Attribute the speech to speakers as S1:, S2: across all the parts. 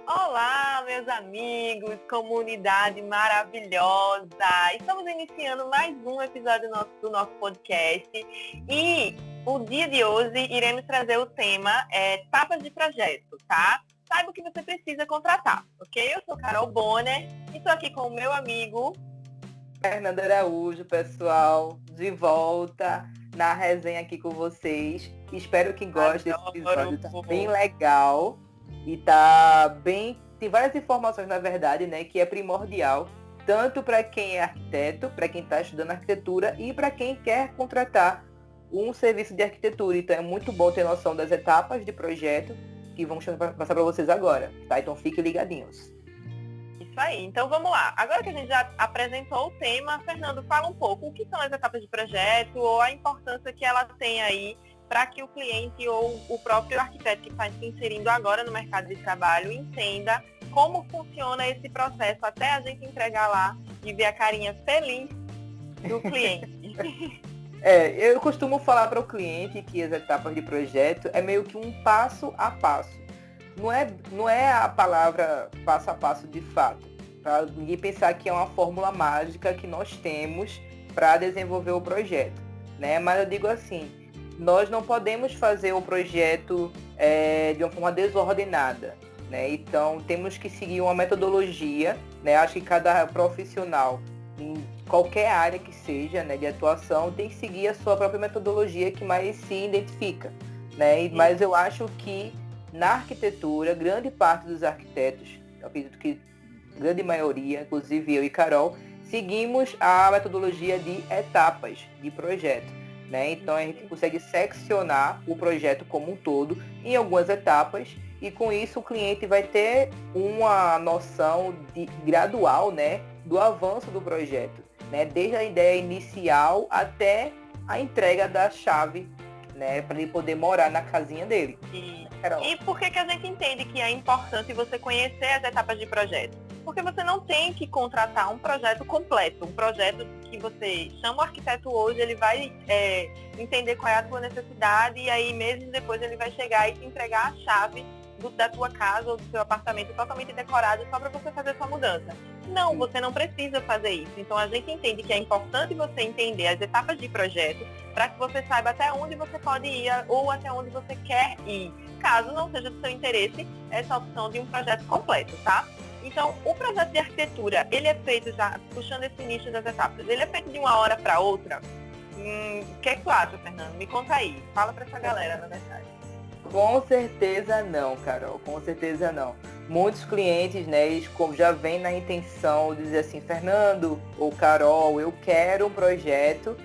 S1: Olá, meus amigos, comunidade maravilhosa! Estamos iniciando mais um episódio do nosso podcast e o dia de hoje iremos trazer o tema etapas de projeto, tá? Saiba o que você precisa contratar, ok? Eu sou Carol Bonner e estou aqui com o meu amigo
S2: Fernanda Araújo, pessoal, de volta na resenha aqui com vocês. Espero que gostem desse episódio, tá bem legal e tá bem... Tem várias informações, na verdade, né, que é primordial, tanto para quem é arquiteto, para quem está estudando arquitetura e para quem quer contratar um serviço de arquitetura. Então é muito bom ter noção das etapas de projeto que vamos passar para vocês agora, tá? Então fiquem ligadinhos.
S1: Isso aí, então vamos lá. Agora que a gente já apresentou o tema, Fernando, fala um pouco o que são as etapas de projeto ou a importância que ela tem aí para que o cliente ou o próprio arquiteto que está se inserindo agora no mercado de trabalho entenda como funciona esse processo até a gente entregar lá e ver a carinha feliz do cliente.
S2: Eu costumo falar para o cliente que as etapas de projeto é meio que um passo a passo. Não é a palavra passo a passo de fato, para ninguém pensar que é uma fórmula mágica que nós temos para desenvolver o projeto, né? Mas eu digo assim, nós não podemos fazer o projeto de uma forma desordenada, né? Então temos que seguir uma metodologia, né? Acho que cada profissional, em qualquer área que seja, né, de atuação, tem que seguir a sua própria metodologia que mais se identifica, né? Mas eu acho que na arquitetura, grande parte dos arquitetos, eu acredito que grande maioria, inclusive eu e Carol, seguimos a metodologia de etapas de projeto, né? Então a gente consegue seccionar o projeto como um todo em algumas etapas e com isso o cliente vai ter uma noção gradual, né, do avanço do projeto, né? Desde a ideia inicial até a entrega da chave, né, para ele poder morar na casinha dele.
S1: E por que a gente entende que é importante você conhecer as etapas de projeto? Porque você não tem que contratar um projeto completo, um projeto que você chama o arquiteto hoje, ele vai entender qual é a tua necessidade e aí meses depois ele vai chegar e te entregar a chave da tua casa ou do seu apartamento totalmente decorado só para você fazer sua mudança. Não, você não precisa fazer isso. Então a gente entende que é importante você entender as etapas de projeto para que você saiba até onde você pode ir ou até onde você quer ir, caso não seja do seu interesse essa opção de um projeto completo, tá? Então, o projeto de arquitetura, ele é feito já, puxando esse nicho das etapas, ele é feito de uma hora para outra? O que é que tu acha, Fernando? Me conta aí. Fala para essa galera, na verdade.
S2: Com certeza não, Carol. Com certeza não. Muitos clientes, né, eles já vêm na intenção de dizer assim, Fernando ou Carol, eu quero um projeto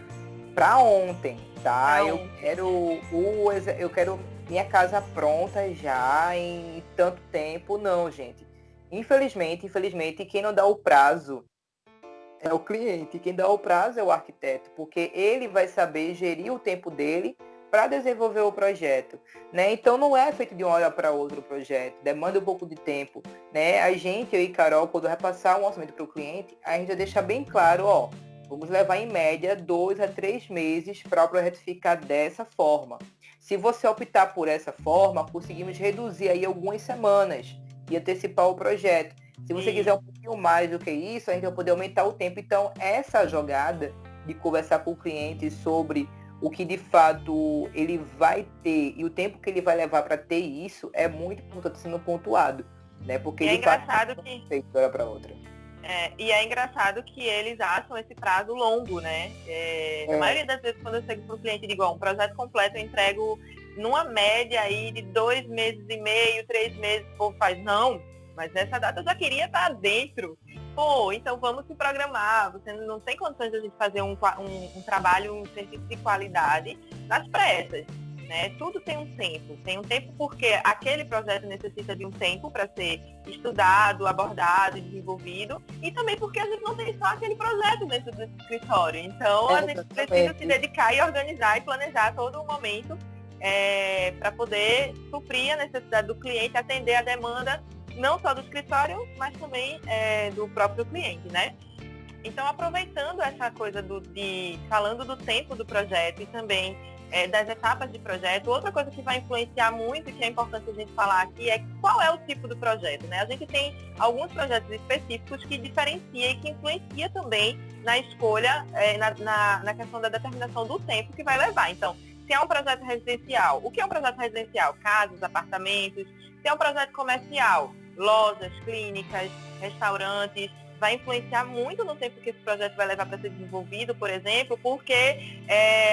S2: para ontem, tá? Eu quero minha casa pronta já em tanto tempo. Não, gente. Infelizmente, quem não dá o prazo é o cliente. Quem dá o prazo é o arquiteto, porque ele vai saber gerir o tempo dele para desenvolver o projeto, né? Então não é feito de uma hora para outra o projeto, demanda um pouco de tempo, né? A gente, eu e Carol, quando repassar um orçamento para o cliente, a gente vai deixar bem claro, ó, vamos levar em média 2 a 3 meses para o projeto ficar dessa forma. Se você optar por essa forma, conseguimos reduzir aí algumas semanas e antecipar o projeto. Se você quiser um pouquinho mais do que isso, a gente vai poder aumentar o tempo. Então, essa jogada de conversar com o cliente sobre o que de fato ele vai ter e o tempo que ele vai levar para ter isso é muito importante sendo pontuado, né? Porque
S1: é
S2: de
S1: engraçado
S2: fato
S1: que
S2: de uma hora para outra.
S1: E é engraçado que eles acham esse prazo longo, né? A maioria das vezes quando eu chego para o cliente e digo, um projeto completo eu entrego numa média aí de 2 meses e meio, 3 meses, o povo faz, não, mas nessa data eu já queria estar dentro. Pô, então vamos se programar. Você não tem condições de a gente fazer um trabalho, um serviço de qualidade nas pressas, né? Tudo tem um tempo. Tem um tempo porque aquele projeto necessita de um tempo para ser estudado, abordado, desenvolvido. E também porque a gente não tem só aquele projeto dentro do escritório. Então a gente precisa se dedicar e organizar e planejar todo o momento para poder suprir a necessidade do cliente, atender a demanda não só do escritório, mas também do próprio cliente, né? Então, aproveitando essa coisa falando do tempo do projeto e também das etapas de projeto, outra coisa que vai influenciar muito e que é importante a gente falar aqui é qual é o tipo do projeto, né? A gente tem alguns projetos específicos que diferencia e que influencia também na escolha, na questão da determinação do tempo que vai levar. Então, se é um projeto residencial, o que é um projeto residencial? Casas, apartamentos. Se é um projeto comercial, lojas, clínicas, restaurantes, vai influenciar muito no tempo que esse projeto vai levar para ser desenvolvido, por exemplo, porque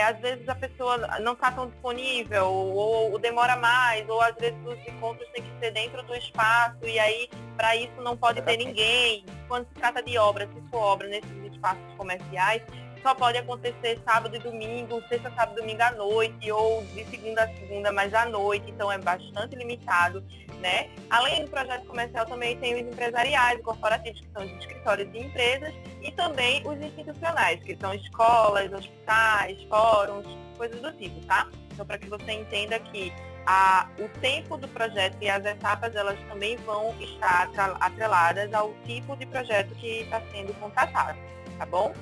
S1: às vezes a pessoa não está tão disponível, ou demora mais, ou às vezes os encontros têm que ser dentro do espaço, e aí para isso não pode ter ninguém. Quando se trata de obra, se for obra nesses espaços comerciais, só pode acontecer sábado e domingo, sexta, sábado e domingo à noite, ou de segunda a segunda, mas à noite, então é bastante limitado, né? Além do projeto comercial, também tem os empresariais, corporativos, que são os escritórios de empresas, e também os institucionais, que são escolas, hospitais, fóruns, coisas do tipo, tá? Então, para que você entenda que o tempo do projeto e as etapas, elas também vão estar atreladas ao tipo de projeto que está sendo contratado, tá bom?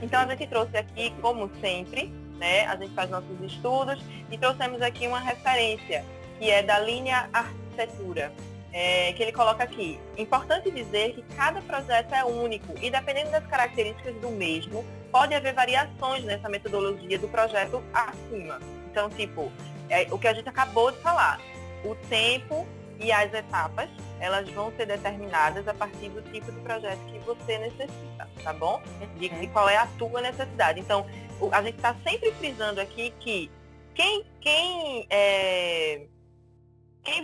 S1: Então, a gente trouxe aqui, como sempre, né, a gente faz nossos estudos e trouxemos aqui uma referência, que é da Linha Arquitetura, que ele coloca aqui. Importante dizer que cada projeto é único e, dependendo das características do mesmo, pode haver variações nessa metodologia do projeto acima. Então, tipo, o que a gente acabou de falar, o tempo e as etapas, elas vão ser determinadas a partir do tipo de projeto que você necessita, tá bom? De qual é a tua necessidade. Então, a gente está sempre frisando aqui que quem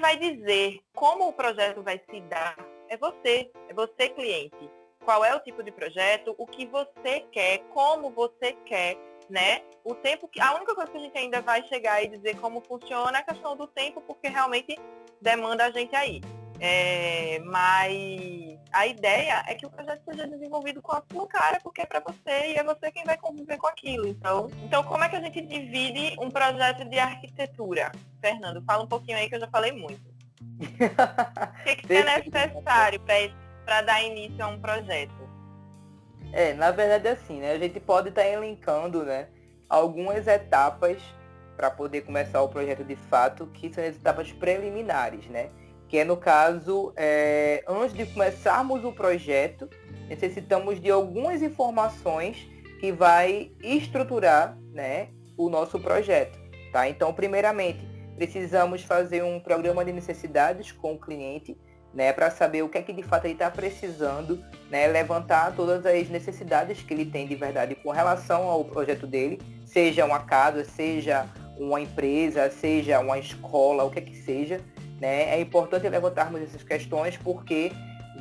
S1: vai dizer como o projeto vai se dar é você cliente. Qual é o tipo de projeto, o que você quer, como você quer, né? O tempo a única coisa que a gente ainda vai chegar e dizer como funciona é a questão do tempo, porque realmente demanda a gente aí. Mas a ideia é que o projeto seja desenvolvido com a sua cara, porque é para você e é você quem vai conviver com aquilo. Então, como é que a gente divide um projeto de arquitetura? Fernando, fala um pouquinho aí que eu já falei muito. O que é necessário para dar início a um projeto?
S2: Na verdade é assim, né? A gente pode estar elencando, né, algumas etapas para poder começar o projeto de fato, que são as etapas preliminares, né? Que é, no caso, antes de começarmos o projeto, necessitamos de algumas informações que vai estruturar, né, o nosso projeto, tá? Então, primeiramente, precisamos fazer um programa de necessidades com o cliente, né, para saber o que é que de fato ele está precisando, né, levantar todas as necessidades que ele tem de verdade com relação ao projeto dele, seja uma casa, seja uma empresa, seja uma escola, o que é que seja, né? É importante levantarmos essas questões porque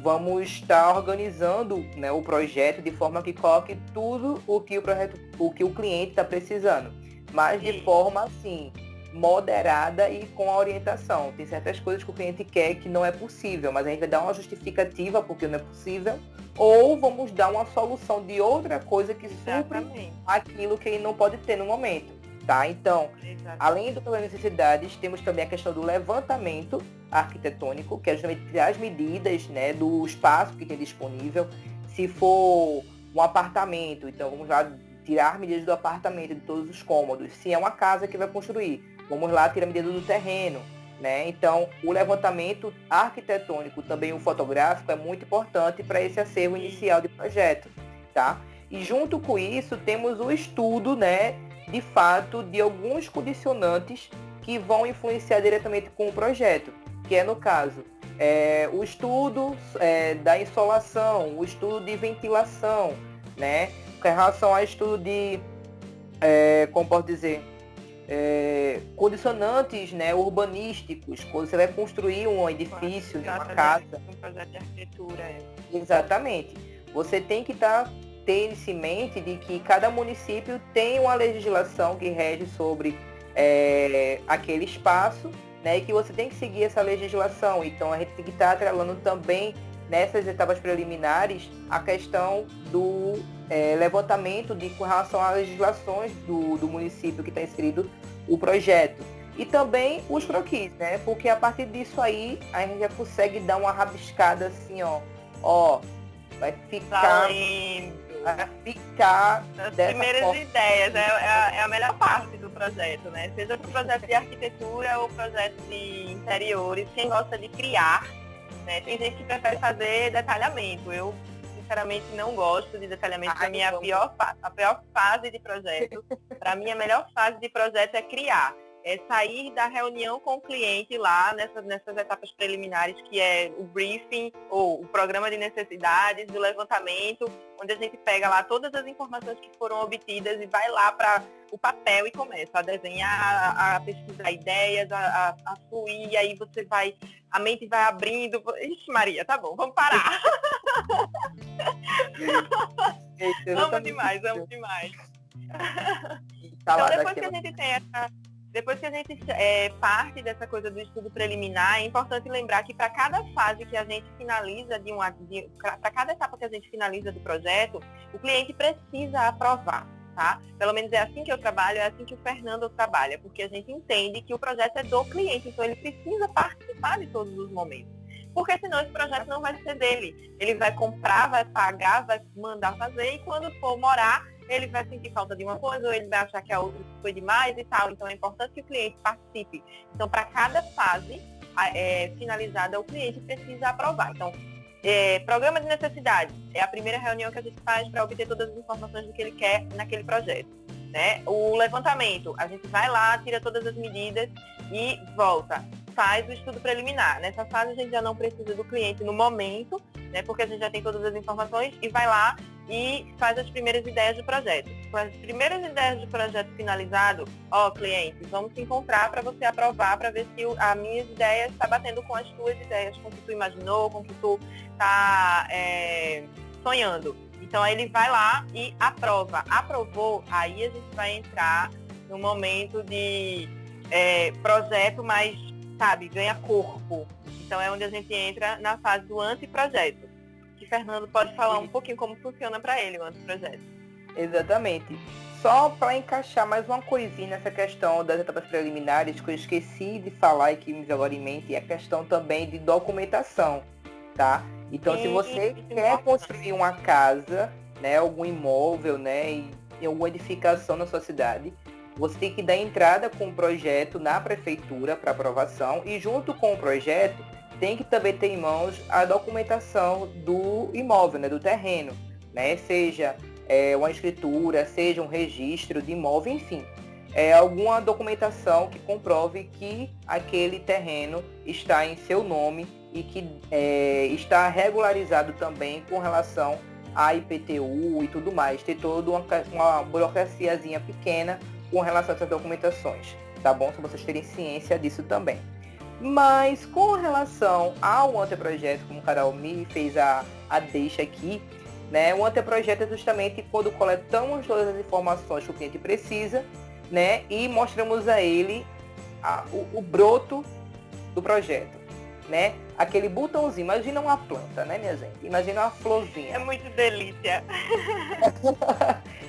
S2: vamos estar organizando, né, o projeto de forma que coloque tudo o que o cliente está precisando, mas de forma assim moderada e com a orientação. Tem certas coisas que o cliente quer que não é possível, mas a gente vai dar uma justificativa porque não é possível, ou vamos dar uma solução de outra coisa que supre aquilo que ele não pode ter no momento, tá? Então, além das necessidades, temos também a questão do levantamento arquitetônico, que é justamente tirar as medidas, né, do espaço que tem disponível. Se for um apartamento, então vamos lá tirar medidas do apartamento, de todos os cômodos. Se é uma casa que vai construir, vamos lá tirar medida do terreno, né? Então, o levantamento arquitetônico, também o fotográfico, é muito importante para esse acervo inicial de projeto, tá? E junto com isso, temos o estudo, né, de fato, de alguns condicionantes que vão influenciar diretamente com o projeto, que é, no caso, o estudo da insolação, o estudo de ventilação, né? Com relação ao estudo de, como posso dizer, condicionantes, né, urbanísticos, quando você vai construir um edifício, uma casa.
S1: Um projeto de arquitetura.
S2: Exatamente. Você tem que ter isso em mente de que cada município tem uma legislação que rege sobre aquele espaço, né, e que você tem que seguir essa legislação. Então a gente tem que estar atrelando também nessas etapas preliminares a questão do levantamento com relação às legislações do município que está inserido o projeto. E também os croquis, né? Porque a partir disso aí a gente já consegue dar uma rabiscada assim, ó, vai ficar
S1: as primeiras
S2: forma.
S1: ideias, é a melhor parte do projeto, né? Seja para projeto de arquitetura ou projeto de interiores, quem gosta de criar, né? Tem gente que prefere fazer detalhamento. Eu, sinceramente, não gosto de detalhamento. Para mim, a pior fase de projeto. Para mim, a melhor fase de projeto é criar. É sair da reunião com o cliente lá, nessas etapas preliminares, que é o briefing, ou o programa de necessidades, do levantamento, onde a gente pega lá todas as informações que foram obtidas e vai lá para o papel e começa a desenhar, a pesquisar ideias, a fluir, e aí você vai, a mente vai abrindo. Ixi, Maria, tá bom, vamos parar. Amo demais. Então, depois que a gente parte dessa coisa do estudo preliminar, é importante lembrar que para cada fase que a gente finaliza para cada etapa que a gente finaliza do projeto, o cliente precisa aprovar, tá? Pelo menos é assim que eu trabalho, é assim que o Fernando trabalha, porque a gente entende que o projeto é do cliente, então ele precisa participar de todos os momentos. Porque senão esse projeto não vai ser dele. Ele vai comprar, vai pagar, vai mandar fazer, e quando for morar, ele vai sentir falta de uma coisa, ou ele vai achar que a outra foi demais e tal. Então é importante que o cliente participe. Então, para cada fase finalizada, o cliente precisa aprovar. Então, programa de necessidade é a primeira reunião que a gente faz para obter todas as informações do que ele quer naquele projeto, né? O levantamento, a gente vai lá, tira todas as medidas e volta. Faz o estudo preliminar. Nessa fase a gente já não precisa do cliente no momento, né, porque a gente já tem todas as informações, e vai lá e faz as primeiras ideias do projeto. Com as primeiras ideias do projeto finalizado, cliente, vamos se encontrar para você aprovar, para ver se as minhas ideias estão batendo com as tuas ideias, com o que tu imaginou, com o que tu está sonhando. Então aí ele vai lá e aprova. Aprovou, aí a gente vai entrar no momento de projeto mais, sabe, ganha corpo. Então é onde a gente entra na fase do anteprojeto. Que Fernando pode falar um pouquinho como funciona para ele o anteprojeto.
S2: Exatamente. Só para encaixar mais uma coisinha nessa questão das etapas preliminares, que eu esqueci de falar e que me veio agora em mente, é a questão também de documentação, tá? Então, se você quer construir uma casa, né, algum imóvel, né, em alguma edificação na sua cidade, você tem que dar entrada com o projeto na prefeitura para aprovação, e junto com o projeto tem que também ter em mãos a documentação do imóvel, né, do terreno, né, seja uma escritura, seja um registro de imóvel, enfim, alguma documentação que comprove que aquele terreno está em seu nome e que está regularizado também com relação à IPTU e tudo mais, ter toda uma burocraciazinha pequena com relação a essas documentações, tá bom? Se vocês terem ciência disso também. Mas com relação ao anteprojeto, como o Carol me fez a deixa aqui, né? O anteprojeto é justamente quando coletamos todas as informações que o cliente precisa, né? E mostramos a ele o broto do projeto, né? Aquele botãozinho, imagina uma planta, né, minha gente? Imagina uma florzinha.
S1: É muito delícia.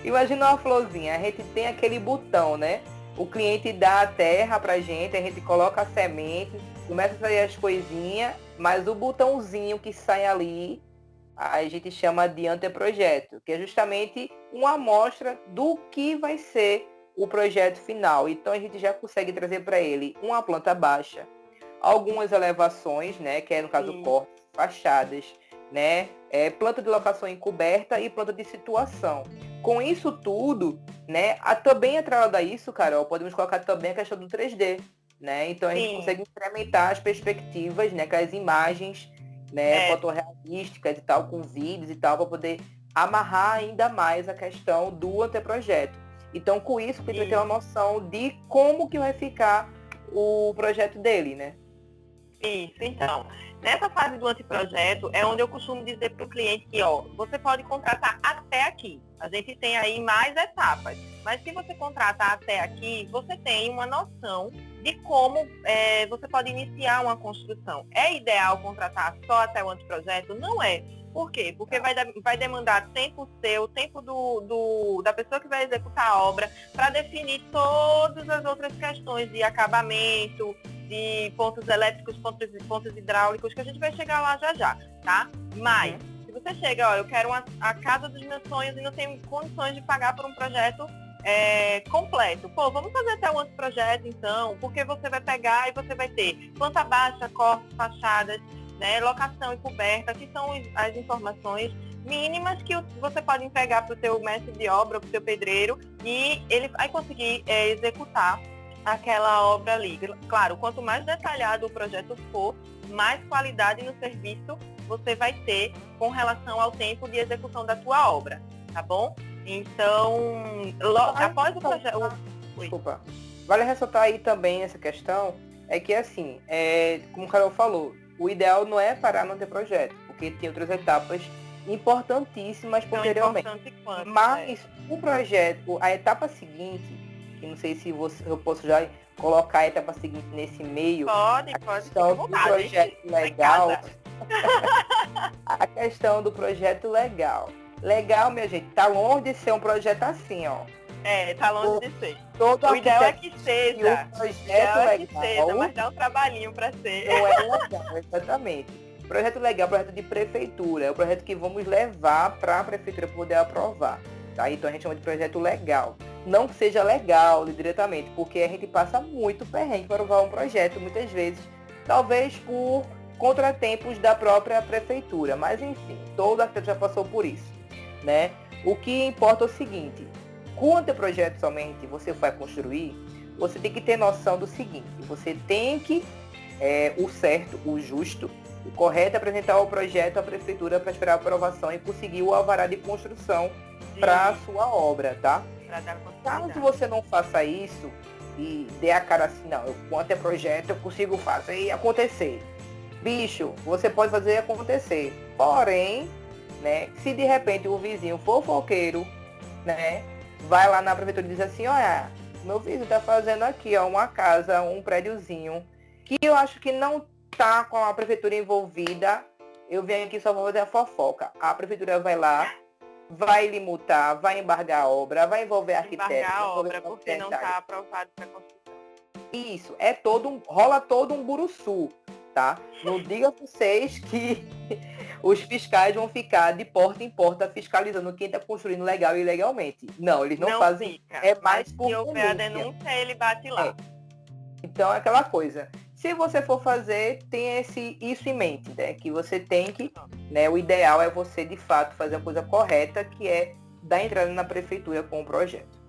S2: Imagina uma florzinha, a gente tem aquele botão, né? O cliente dá a terra pra gente, a gente coloca a semente, começa a sair as coisinhas, mas o botãozinho que sai ali, a gente chama de anteprojeto, que é justamente uma amostra do que vai ser o projeto final. Então a gente já consegue trazer para ele uma planta baixa, algumas elevações, né, que é no caso cortes, fachadas, né, planta de locação encoberta e planta de situação. Com isso tudo, né, também atrelado a isso, Carol, podemos colocar também a questão do 3D, né? Então a gente consegue incrementar as perspectivas, né, com as imagens, né, fotorrealísticas e tal, com vídeos e tal, para poder amarrar ainda mais a questão do anteprojeto. Então com isso a gente vai ter uma noção de como que vai ficar o projeto dele, né?
S1: Isso, então. Nessa fase do anteprojeto é onde eu costumo dizer para o cliente que, você pode contratar até aqui. A gente tem aí mais etapas. Mas se você contratar até aqui, você tem uma noção de como você pode iniciar uma construção. É ideal contratar só até o anteprojeto? Não é. Por quê? Porque vai demandar tempo seu, tempo da pessoa que vai executar a obra, para definir todas as outras questões de acabamento, de pontos elétricos, pontos hidráulicos, que a gente vai chegar lá já, tá? Mas, se você chega, eu quero a casa dos meus sonhos e não tenho condições de pagar por um projeto completo. Pô, vamos fazer até o anteprojeto, então, porque você vai pegar e você vai ter planta baixa, cortes, fachadas, né, locação e coberta, que são as informações mínimas que você pode entregar para o teu mestre de obra, para o teu pedreiro, e ele vai conseguir executar aquela obra ali. Claro, quanto mais detalhado o projeto for, mais qualidade no serviço você vai ter com relação ao tempo de execução da tua obra, tá bom? Então, após o projeto...
S2: Desculpa. Vale ressaltar aí também essa questão, é que assim, como o Carol falou, o ideal não é parar no anteprojeto, porque tem outras etapas importantíssimas posteriormente. Mas o projeto, a etapa seguinte, que não sei se eu posso já colocar a etapa seguinte nesse meio.
S1: Pode,
S2: questão do projeto legal. A questão do projeto legal. Legal, minha gente, tá longe de ser um projeto assim, ó.
S1: Tá longe de ser.
S2: O
S1: ideal é que seja.
S2: O projeto legal,
S1: mas dá um trabalhinho para ser.
S2: Não é legal, exatamente. Projeto legal, projeto de prefeitura. É o projeto que vamos levar para a prefeitura poder aprovar. Tá? Então a gente chama de projeto legal. Não que seja legal diretamente, porque a gente passa muito perrengue para aprovar um projeto, muitas vezes. Talvez por contratempos da própria prefeitura. Mas enfim, todo arquiteto já passou por isso. Né? O que importa é o seguinte. Com o anteprojeto somente você vai construir, você tem que ter noção do seguinte. Você tem que, o certo, o justo, o correto é apresentar o projeto à prefeitura para esperar a aprovação e conseguir o alvará de construção para a sua obra, tá? Caso você não faça isso e dê a cara assim, não, com o anteprojeto eu consigo fazer e acontecer. Bicho, você pode fazer acontecer. Porém, né, se de repente o vizinho fofoqueiro, né, vai lá na prefeitura e diz assim, olha, meu vizinho tá fazendo aqui, ó, uma casa, um prédiozinho, que eu acho que não tá com a prefeitura envolvida, eu venho aqui só vou fazer a fofoca. A prefeitura vai lá, vai lhe multar, vai embargar a obra, vai envolver arquiteto.
S1: Embargar a obra porque não está aprovado para construção.
S2: Isso, rola todo um buruçu, tá? Não diga pra vocês que os fiscais vão ficar de porta em porta fiscalizando quem está construindo legal e ilegalmente. Não, eles não fazem.
S1: Fica, mais por se houver a denúncia, ele bate lá.
S2: Então é aquela coisa. Se você for fazer, tenha isso em mente, né? Que você tem que, né? O ideal é você, de fato, fazer a coisa correta, que é dar entrada na prefeitura com o projeto.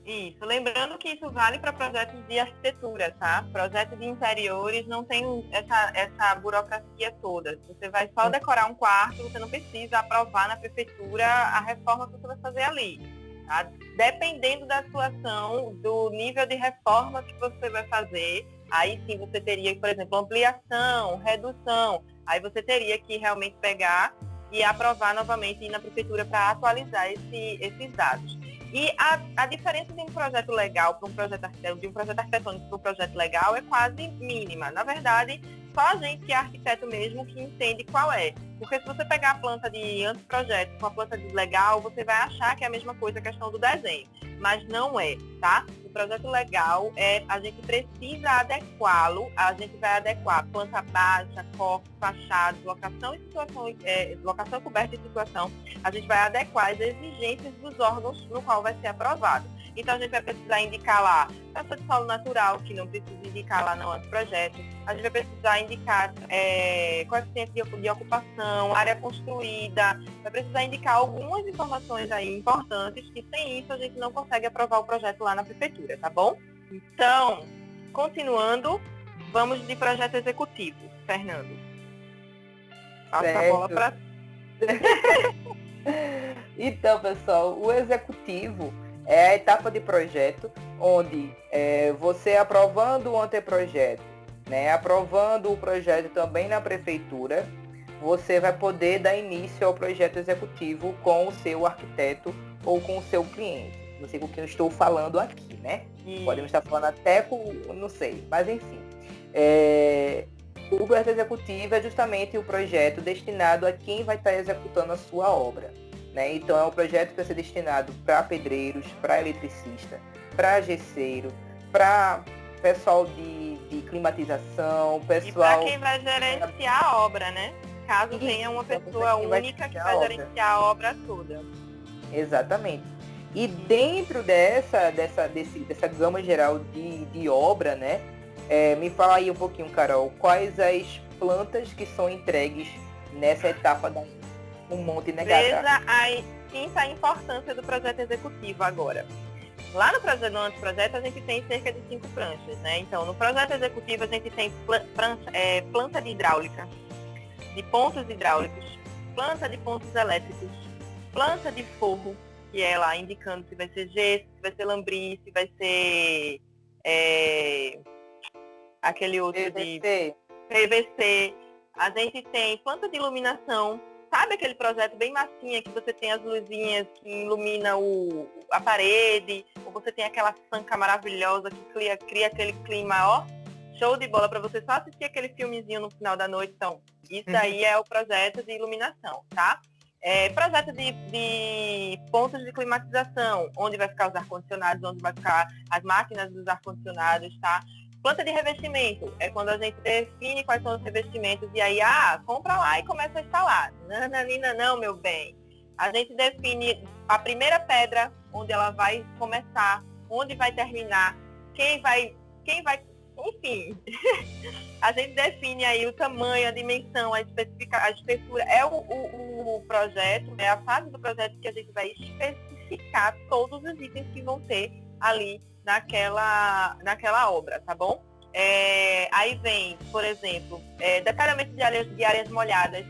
S1: Isso. Lembrando que isso vale para projetos de arquitetura, tá? Projetos de interiores não tem essa burocracia toda. Você vai só decorar um quarto, você não precisa aprovar na prefeitura a reforma que você vai fazer ali. Tá? Dependendo da situação, do nível de reforma que você vai fazer, aí sim você teria, por exemplo, ampliação, redução. Aí você teria que realmente pegar e aprovar novamente, ir na prefeitura para atualizar esses dados. E a diferença de um projeto legal para um projeto arquitetônico, de um projeto arquitetônico para um projeto legal é quase mínima. Na verdade, só a gente que é arquiteto mesmo que entende qual é. Porque se você pegar a planta de anteprojeto com a planta de legal, você vai achar que é a mesma coisa a questão do desenho. Mas não é, tá? O projeto legal a gente precisa adequá-lo, a gente vai adequar planta baixa, corte, fachada, locação coberta e situação. A gente vai adequar as exigências dos órgãos no qual vai ser aprovado. Então a gente vai precisar indicar lá taxa de solo natural, que não precisa indicar lá no anteprojeto. A gente vai precisar indicar coeficiente de ocupação, área construída, vai precisar indicar algumas informações aí importantes, que sem isso a gente não consegue aprovar o projeto lá na prefeitura, tá bom? Então, continuando, vamos de projeto executivo. Fernando. Passa a bola para...
S2: Então, pessoal, o executivo é a etapa de projeto onde você aprovando o anteprojeto, né, aprovando o projeto também na prefeitura, você vai poder dar início ao projeto executivo com o seu arquiteto ou com o seu cliente. Não sei com quem eu estou falando aqui, né? Podemos estar falando até com, não sei, mas enfim. O projeto executivo é justamente o projeto destinado a quem vai estar executando a sua obra. Né? Então é um projeto que vai ser destinado para pedreiros, para eletricista, para gesseiro, para pessoal de climatização, pessoal...
S1: E para quem vai gerenciar a obra, né? Caso tenha uma pessoa única que vai gerenciar a obra toda.
S2: Exatamente. E dentro dessa gama geral de obra, né? Me fala aí um pouquinho, Carol, quais as plantas que são entregues nessa etapa da um monte negativo?
S1: Veja a quinta importância do projeto executivo agora. Lá no anteprojeto a gente tem cerca de 5 pranchas, né? Então, no projeto executivo a gente tem planta de hidráulica, de pontos hidráulicos, planta de pontos elétricos, planta de forro, que é lá indicando se vai ser gesso, se vai ser lambris, se vai ser aquele outro
S2: PVC.
S1: de PVC. A gente tem planta de iluminação. Sabe aquele projeto bem massinha que você tem as luzinhas que ilumina a parede, ou você tem aquela sanca maravilhosa que cria aquele clima, ó, show de bola para você só assistir aquele filmezinho no final da noite. Então, isso aí é o projeto de iluminação, tá? Projeto de pontos de climatização, onde vai ficar os ar-condicionados, onde vai ficar as máquinas dos ar-condicionados, tá? Planta de revestimento é quando a gente define quais são os revestimentos e aí, compra lá e começa a instalar. Nananina não, meu bem. A gente define a primeira pedra, onde ela vai começar, onde vai terminar, quem vai, enfim. A gente define aí o tamanho, a dimensão, a espessura. É o projeto, é a fase do projeto que a gente vai especificar todos os itens que vão ter ali naquela obra, tá bom? Aí vem, por exemplo, detalhamento de áreas molhadas.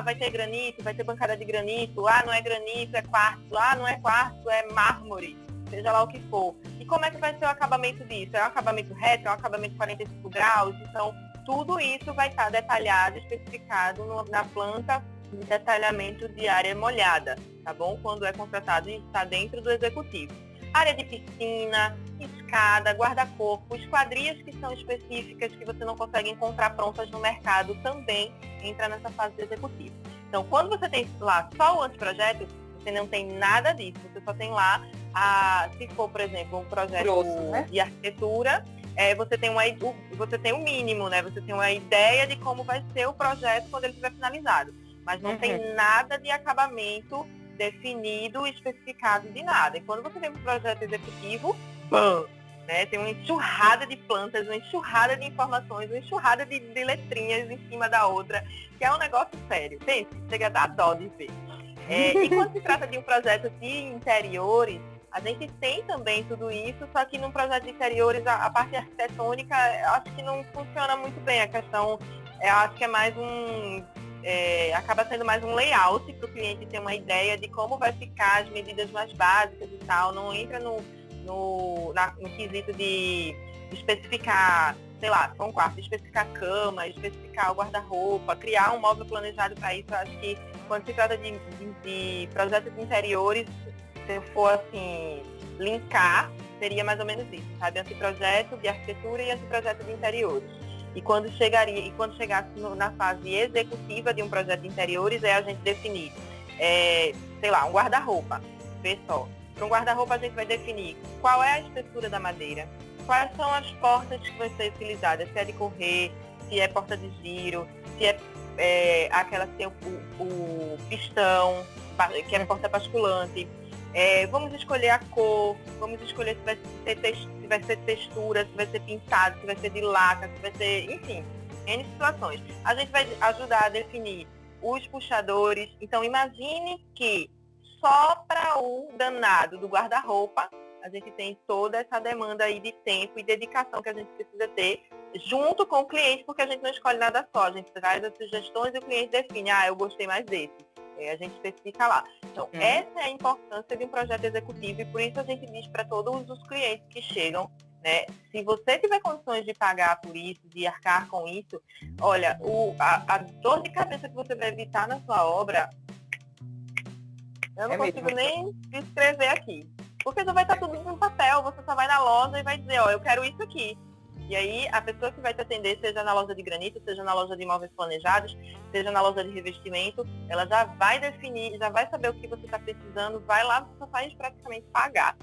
S1: Vai ter granito, vai ter bancada de granito. Não é granito, é quartzo. Não é quartzo, é mármore. Seja lá o que for. E como é que vai ser o acabamento disso? É um acabamento reto, é um acabamento 45 graus? Então, tudo isso vai estar detalhado, especificado na planta de detalhamento de área molhada, tá bom? Quando é contratado e está dentro do executivo. Área de piscina, escada, guarda-corpo, esquadrias que são específicas que você não consegue encontrar prontas no mercado também entra nessa fase de executivo. Então, quando você tem lá só o anteprojeto, você não tem nada disso. Você só tem lá, se for, por exemplo, um projeto de arquitetura, você tem o mínimo, né? Você tem uma ideia de como vai ser o projeto quando ele estiver finalizado. Mas não tem nada de acabamento definido e especificado de nada. E quando você vem para o projeto executivo, né, tem uma enxurrada de plantas, uma enxurrada de informações, uma enxurrada de letrinhas em cima da outra, que é um negócio sério. Pense, chega a dar dó de ver. E quando se trata de um projeto de interiores, a gente tem também tudo isso, só que num projeto de interiores, a parte arquitetônica, eu acho que não funciona muito bem. A questão, eu acho que é mais acaba sendo mais um layout para o cliente ter uma ideia de como vai ficar as medidas mais básicas e tal. Não entra no quesito de especificar, sei lá, um quarto, especificar a cama, especificar o guarda-roupa, criar um móvel planejado para isso. Eu acho que quando se trata de projetos de interiores, se eu for assim, linkar, seria mais ou menos isso, sabe? Anteprojeto de arquitetura e anteprojeto de interiores. E quando chegasse na fase executiva de um projeto de interiores, a gente definir, sei lá, um guarda-roupa. Vê só. Para um guarda-roupa a gente vai definir qual é a espessura da madeira, quais são as portas que vão ser utilizadas, se é de correr, se é porta de giro, se é aquela que tem o pistão, que é porta basculante. Vamos escolher a cor, vamos escolher se vai ser textura, se vai ser pintado, se vai ser de laca, se vai ser, enfim, N situações. A gente vai ajudar a definir os puxadores. Então, imagine que só para o danado do guarda-roupa, a gente tem toda essa demanda aí de tempo e dedicação que a gente precisa ter junto com o cliente, porque a gente não escolhe nada só, a gente traz as sugestões e o cliente define, eu gostei mais desse. A gente especifica lá. Então, essa é a importância de um projeto executivo e por isso a gente diz para todos os clientes que chegam, né, se você tiver condições de pagar por isso, de arcar com isso, olha, a dor de cabeça que você vai evitar na sua obra, eu não consigo nem descrever aqui. Porque já vai estar tudo no papel, você só vai na loja e vai dizer, eu quero isso aqui. E aí, a pessoa que vai te atender, seja na loja de granito, seja na loja de imóveis planejados, seja na loja de revestimento, ela já vai definir, já vai saber o que você está precisando, vai lá, você só faz praticamente pagar.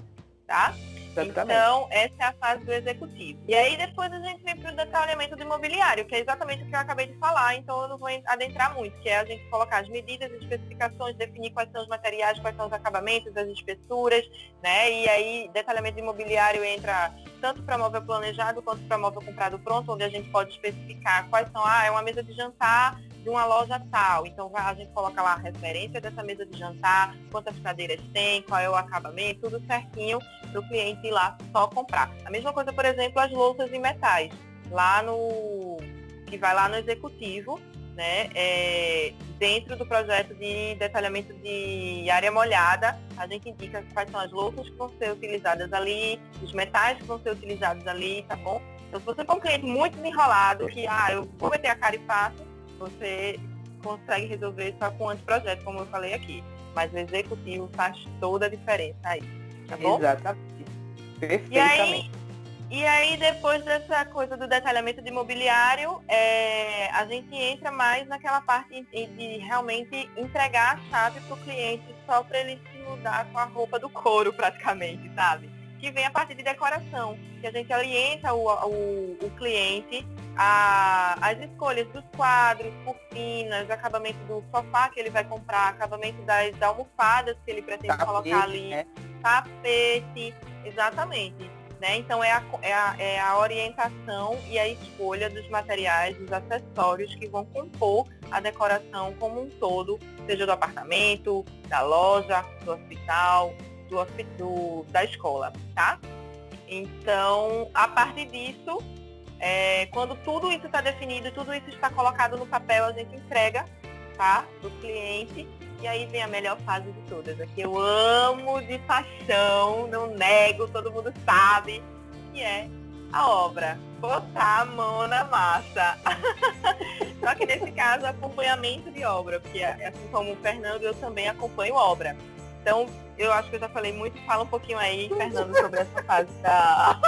S1: tá?
S2: Exatamente.
S1: Então, essa é a fase do executivo. E aí depois a gente vem para o detalhamento do imobiliário, que é exatamente o que eu acabei de falar, então eu não vou adentrar muito, que é a gente colocar as medidas, as especificações, definir quais são os materiais, quais são os acabamentos, as espessuras, né? E aí detalhamento do imobiliário entra tanto para móvel planejado quanto para móvel comprado pronto, onde a gente pode especificar quais são, é uma mesa de jantar de uma loja tal. Então a gente coloca lá a referência dessa mesa de jantar, quantas cadeiras tem, qual é o acabamento, tudo certinho para o cliente ir lá só comprar. A mesma coisa, por exemplo, as louças em metais. Lá no. Que vai lá no executivo, né? Dentro do projeto de detalhamento de área molhada, a gente indica quais são as louças que vão ser utilizadas ali, os metais que vão ser utilizados ali, tá bom? Então se você for um cliente muito enrolado, que eu vou meter a cara e faço, você consegue resolver só com o anteprojeto, como eu falei aqui. Mas o executivo faz toda a diferença aí, tá bom?
S2: Exatamente. Perfeitamente.
S1: E aí depois dessa coisa do detalhamento de imobiliário, a gente entra mais naquela parte de realmente entregar a chave para o cliente só para ele se mudar com a roupa do couro praticamente, sabe? Que vem a parte de decoração, que a gente orienta o cliente as escolhas dos quadros, cortinas, acabamento do sofá que ele vai comprar, acabamento das almofadas que ele pretende colocar ali, né? Tapete, exatamente. Né? Então é a orientação e a escolha dos materiais, dos acessórios que vão compor a decoração como um todo, seja do apartamento, da loja, do hospital, da escola, tá? Então, a partir disso, quando tudo isso está definido, tudo isso está colocado no papel, a gente entrega, tá? Do cliente. E aí vem a melhor fase de todas, que eu amo de paixão, não nego, todo mundo sabe, que é a obra. Botar a mão na massa. Só que nesse caso, acompanhamento de obra, porque assim como o Fernando, eu também acompanho obra. Então, eu acho que eu já falei muito, fala um pouquinho aí, Fernando, sobre essa fase da...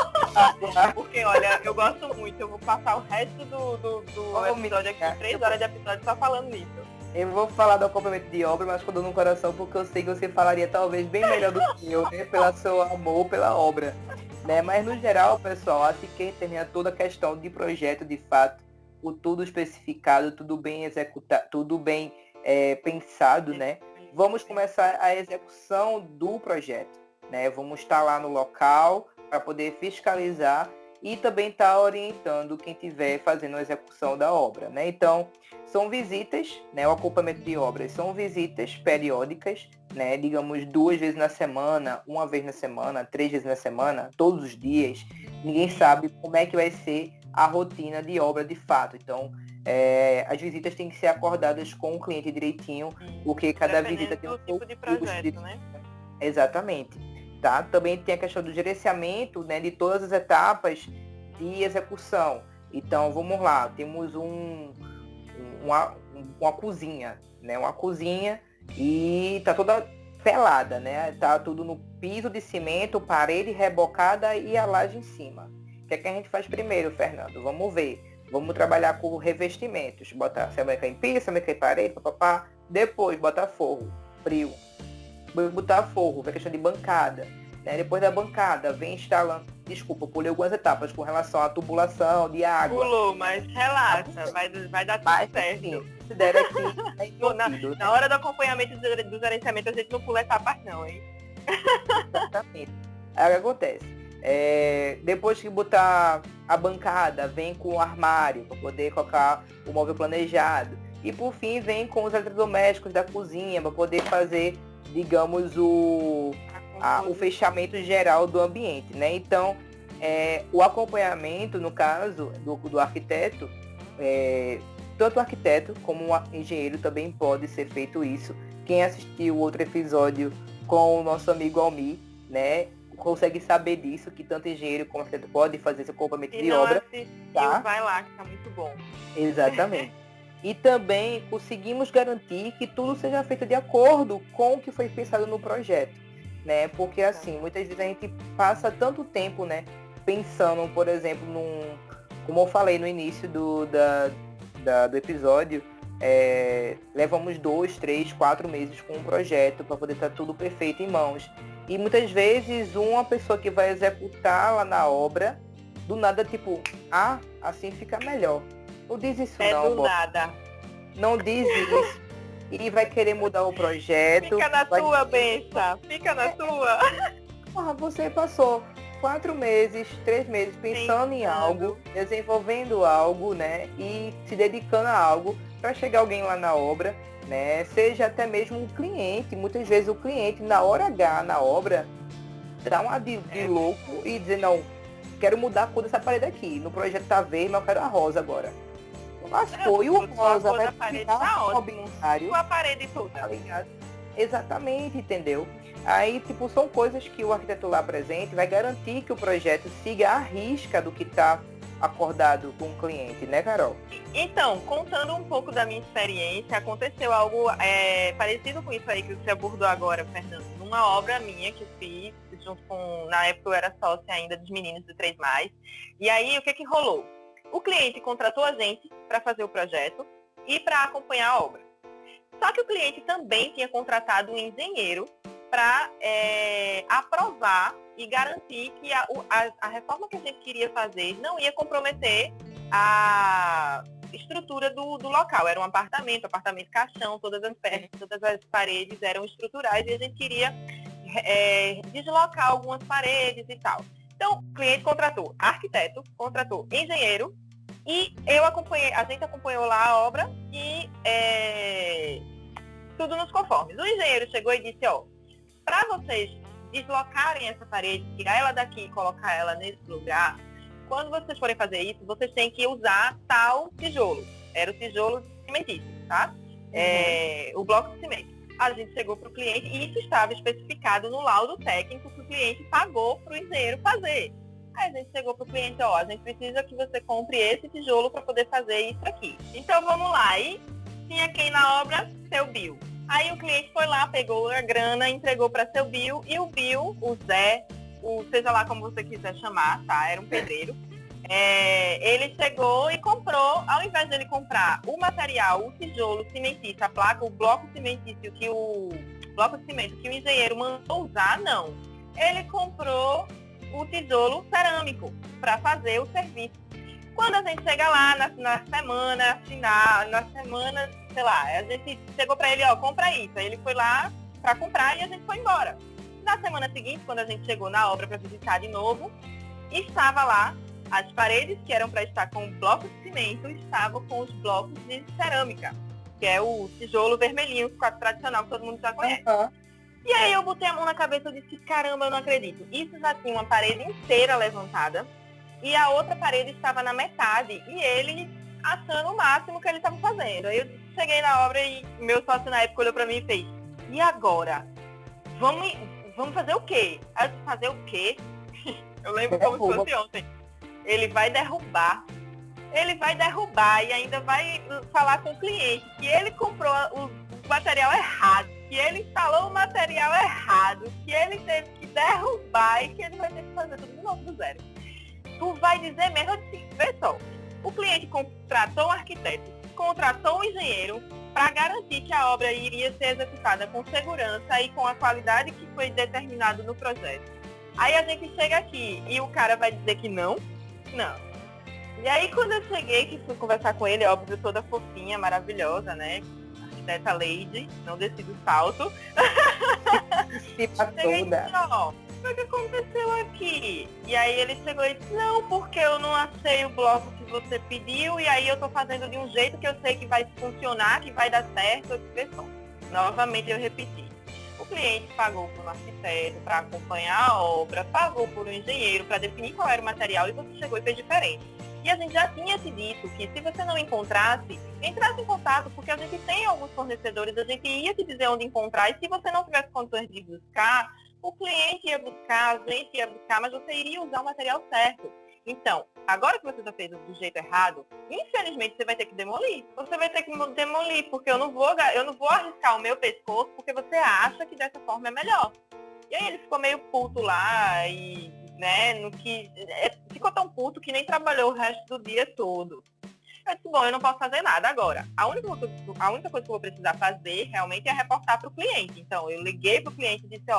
S1: Porque, olha, eu gosto muito, eu vou passar o resto do episódio aqui, 3 horas de episódio só falando nisso.
S2: Eu vou falar do acompanhamento de obra, mas com dor no coração, porque eu sei que você falaria talvez bem melhor do que eu, né? Pelo seu amor pela obra. Né? Mas no geral, pessoal, assim que termina toda a questão de projeto, de fato, o tudo especificado, tudo bem executado, tudo bem pensado, né? Vamos começar a execução do projeto, né? Vamos estar lá no local para poder fiscalizar e também estar orientando quem estiver fazendo a execução da obra, né? Então, são visitas, né? O acompanhamento de obras são visitas periódicas, né? Digamos 2 vezes na semana, 1 vez na semana, 3 vezes na semana, todos os dias. Ninguém sabe como é que vai ser a rotina de obra de fato. Então, as visitas têm que ser acordadas com o cliente direitinho, porque cada visita tem um
S1: tipo de projeto, né?
S2: Exatamente. Tá? Também tem a questão do gerenciamento, né, de todas as etapas de execução. Então, vamos lá, temos uma cozinha, né? Uma cozinha e tá toda pelada, né? Tá tudo no piso de cimento, parede rebocada e a laje em cima. O que é que a gente faz primeiro, Fernando? Vamos ver. Vamos trabalhar com revestimentos. Botar cerâmica em piso, cerâmica em parede, papapá. Depois, botar forro, frio. Botar forro, a questão de bancada. Né? Depois da bancada, vem instalando... Desculpa, eu pulei algumas etapas com relação à tubulação de água.
S1: Pulou, mas relaxa, vai dar tudo certo.
S2: Sim, considera que
S1: na hora do acompanhamento do gerenciamento, a gente não pula etapas não, hein?
S2: Exatamente. Aí o que acontece? Depois que botar a bancada, vem com o armário, para poder colocar o móvel planejado. E por fim, vem com os eletrodomésticos da cozinha, para poder fazer, digamos, o fechamento geral do ambiente, né? Então, o acompanhamento, no caso do arquiteto, tanto o arquiteto como o engenheiro também pode ser feito isso. Quem assistiu o outro episódio com o nosso amigo Almir, né, consegue saber disso, que tanto engenheiro como arquiteto pode fazer esse acompanhamento de obra.
S1: Tá? Vai lá, que tá muito bom.
S2: Exatamente. E também conseguimos garantir que tudo seja feito de acordo com o que foi pensado no projeto, né? Porque assim, muitas vezes a gente passa tanto tempo, né, pensando, por exemplo, como eu falei no início do episódio, levamos 2, 3, 4 meses com um projeto para poder estar tudo perfeito em mãos. E muitas vezes uma pessoa que vai executar lá na obra, do nada, tipo, assim fica melhor. Não diz isso não,
S1: do nada.
S2: Não diz isso. E vai querer mudar o projeto.
S1: Fica na tua, benção. Fica na tua.
S2: Você passou 4 meses, 3 meses pensando em algo, desenvolvendo algo, né? E se dedicando a algo para chegar alguém lá na obra, né? Seja até mesmo um cliente. Muitas vezes o cliente, na hora H, na obra, dá uma de louco e dizer, não, quero mudar a cor dessa parede aqui. No projeto tá verde, mas eu quero a rosa agora. Mas foi o rosa, vai ficar
S1: orbitário. A parede toda.
S2: Tá ligado? Exatamente, entendeu? Aí, tipo, são coisas que o arquiteto lá presente vai garantir que o projeto siga à risca do que está acordado com o cliente, né, Carol?
S1: Então, contando um pouco da minha experiência, aconteceu algo parecido com isso aí que você abordou agora, Fernando. Numa obra minha que eu fiz, junto com, na época eu era sócia ainda dos meninos do 3+. E aí, o que rolou? O cliente contratou a gente para fazer o projeto e para acompanhar a obra. Só que o cliente também tinha contratado um engenheiro para aprovar e garantir que a reforma que a gente queria fazer não ia comprometer a estrutura do local. Era um apartamento caixão, todas as paredes eram estruturais e a gente queria deslocar algumas paredes e tal. Então, o cliente contratou arquiteto, contratou engenheiro e a gente acompanhou lá a obra e tudo nos conformes. O engenheiro chegou e disse, para vocês deslocarem essa parede, tirar ela daqui e colocar ela nesse lugar, quando vocês forem fazer isso, vocês têm que usar tal tijolo. Era o tijolo cimentício, tá? O bloco de cimento. A gente chegou para o cliente e isso estava especificado no laudo técnico que o cliente pagou para o engenheiro fazer. Aí a gente chegou para o cliente, a gente precisa que você compre esse tijolo para poder fazer isso aqui. Então vamos lá. E tinha quem na obra? Seu Bill. Aí o cliente foi lá, pegou a grana, entregou para seu Bill e o Bill, o Zé, seja lá como você quiser chamar, tá? Era um pedreiro. Ele chegou e comprou, ao invés dele comprar o material, o tijolo cimentício, a placa, o bloco cimentício bloco de cimento que o engenheiro mandou usar, não. Ele comprou o tijolo cerâmico para fazer o serviço. Quando a gente chega lá na semana final, sei lá, a gente chegou para ele, compra isso. Aí ele foi lá para comprar e a gente foi embora. Na semana seguinte, quando a gente chegou na obra para visitar de novo, estava lá as paredes que eram para estar com blocos de cimento, estavam com os blocos de cerâmica, que é o tijolo vermelhinho, tradicional que todo mundo já conhece. E aí eu botei a mão na cabeça e disse, caramba, eu não acredito. Isso já tinha uma parede inteira levantada e a outra parede estava na metade. E ele achando o máximo que ele estava fazendo. Aí eu cheguei na obra e meu sócio na época olhou para mim e fez, e agora? Vamos fazer o quê? Aí eu disse, fazer o quê? Eu lembro como se fosse ontem. Ele vai derrubar e ainda vai falar com o cliente que ele comprou o material errado, que ele instalou o material errado, que ele teve que derrubar e que ele vai ter que fazer tudo de novo do zero. Tu vai dizer mesmo, eu disse, vê só, o cliente contratou um arquiteto, contratou um engenheiro para garantir que a obra iria ser executada com segurança e com a qualidade que foi determinado no projeto. Aí a gente chega aqui e o cara vai dizer que não. E aí quando eu cheguei, que fui conversar com ele, óbvio, toda fofinha, maravilhosa, né? Arquiteta Lady, não desci do salto. Cheguei e disse, o que aconteceu aqui? E aí ele chegou e disse, não, porque eu não achei o bloco que você pediu e aí eu tô fazendo de um jeito que eu sei que vai funcionar, que vai dar certo. Eu disse, novamente eu repeti. O cliente pagou por um arquiteto para acompanhar a obra, pagou por um engenheiro para definir qual era o material e você chegou e fez diferente. E a gente já tinha te dito que se você não entrasse em contato, porque a gente tem alguns fornecedores, a gente ia te dizer onde encontrar e se você não tivesse condições de buscar, o cliente ia buscar, a gente ia buscar, mas você iria usar o material certo. Então, agora que você já fez do jeito errado, infelizmente você vai ter que demolir. Você vai ter que demolir, porque eu não vou arriscar o meu pescoço porque você acha que dessa forma é melhor. E aí ele ficou meio puto lá e, né, ficou tão puto que nem trabalhou o resto do dia todo. Eu disse, eu não posso fazer nada agora. A única coisa que eu vou precisar fazer realmente é reportar para o cliente. Então, eu liguei para o cliente e disse,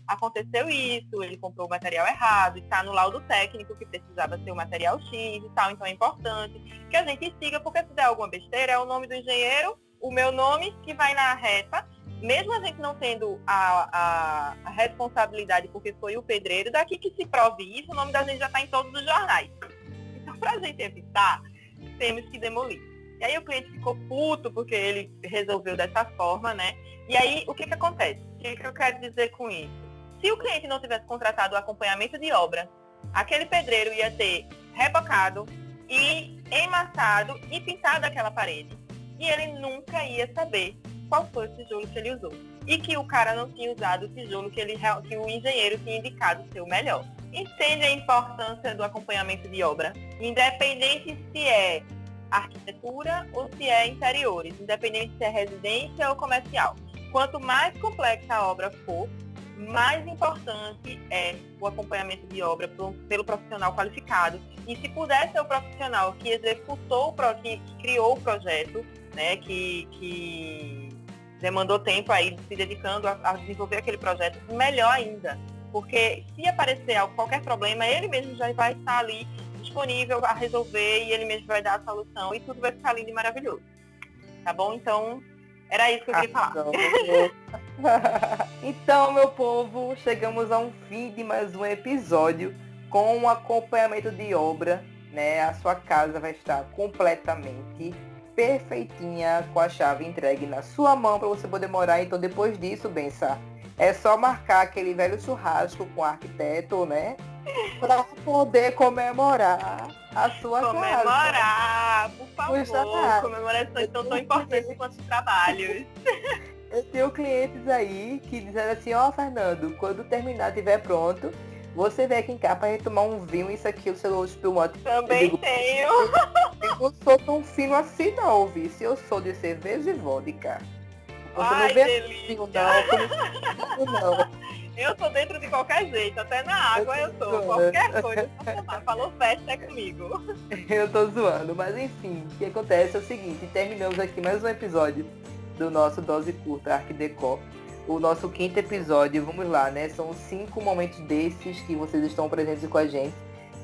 S1: aconteceu isso, ele comprou o material errado, está no laudo técnico que precisava ser o material X e tal, então é importante que a gente siga, porque se der alguma besteira, é o nome do engenheiro, o meu nome que vai na reta, mesmo a gente não tendo a responsabilidade porque foi o pedreiro, daqui que se prove isso, o nome da gente já está em todos os jornais. Então, para a gente evitar, temos que demolir. E aí o cliente ficou puto porque ele resolveu dessa forma, né? E aí, o que acontece? O que eu quero dizer com isso? Se o cliente não tivesse contratado o acompanhamento de obra, aquele pedreiro ia ter rebocado e emassado e pintado aquela parede. E ele nunca ia saber qual foi o tijolo que ele usou. E que o cara não tinha usado o tijolo que o engenheiro tinha indicado ser o melhor. Entende a importância do acompanhamento de obra? Independente se é arquitetura ou se é interiores, independente se é residência ou comercial. Quanto mais complexa a obra for, mais importante é o acompanhamento de obra pelo profissional qualificado. E se puder ser o profissional que executou, que criou o projeto, né, que demandou tempo aí se dedicando a desenvolver aquele projeto, melhor ainda. Porque se aparecer qualquer problema, ele mesmo já vai estar ali disponível a resolver e ele mesmo vai dar a solução e tudo vai ficar lindo e maravilhoso. Tá bom? Então, era isso que eu queria falar.
S2: Então, meu povo, chegamos a um fim de mais um episódio com um acompanhamento de obra, né? A sua casa vai estar completamente perfeitinha, com a chave entregue na sua mão para você poder morar. Então, depois disso, Bença, é só marcar aquele velho churrasco com o arquiteto, né? Para poder comemorar a sua casa.
S1: Comemorar, por favor. Comemorações tão importantes quanto os trabalhos.
S2: Eu tenho clientes aí que dizem assim, ó, Fernando, quando terminar, estiver pronto, você vem aqui em casa pra gente tomar um vinho, isso aqui, o seu espumante.
S1: Também tenho.
S2: Eu não sou tão fino assim não, vice. Eu sou de cerveja e vodka. Você
S1: ai,
S2: não vê
S1: delícia.
S2: Não.
S1: Eu tô dentro de qualquer jeito, até na água eu tô. Qualquer coisa, falou festa é comigo.
S2: Eu tô zoando, mas enfim, o que acontece é o seguinte, terminamos aqui mais um episódio do nosso Dose Curta Art Deco. O nosso 5º episódio, vamos lá, né? São 5 momentos desses que vocês estão presentes com a gente,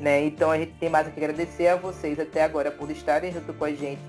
S2: né? Então a gente tem mais que agradecer a vocês até agora por estarem junto com a gente,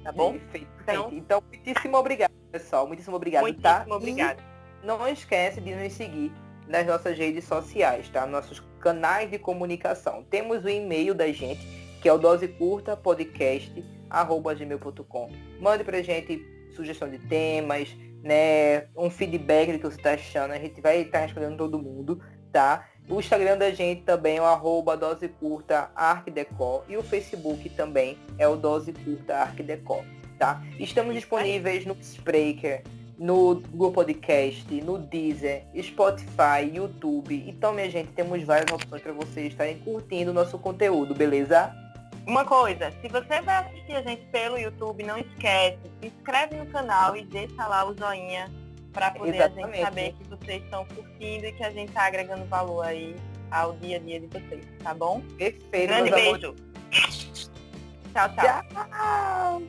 S2: tá bom? Perfeito. Então muitíssimo obrigado, pessoal. Muitíssimo obrigado, tá?
S1: Obrigado.
S2: E não esquece de nos seguir nas nossas redes sociais, tá? Nossos canais de comunicação. Temos o e-mail da gente, que é o dosecurtapodcast@gmail.com. Mande pra gente sugestão de temas, né? Um feedback do que você está achando. A gente vai estar respondendo todo mundo, tá? O Instagram da gente também é o @dosecurtaartdeco e o Facebook também é o Dose Curta Art Deco, tá? Estamos disponíveis no Spreaker, no Google Podcast, no Deezer, Spotify, YouTube. Então, minha gente, temos várias opções para vocês estarem curtindo o nosso conteúdo, beleza?
S1: Uma coisa, se você vai assistir a gente pelo YouTube, não esquece, se inscreve no canal e deixa lá o joinha para poder a gente saber que vocês estão curtindo e que a gente está agregando valor aí ao dia a dia de vocês, tá bom?
S2: Perfeito.
S1: Grande beijo. Tchau, tchau.
S2: Tchau.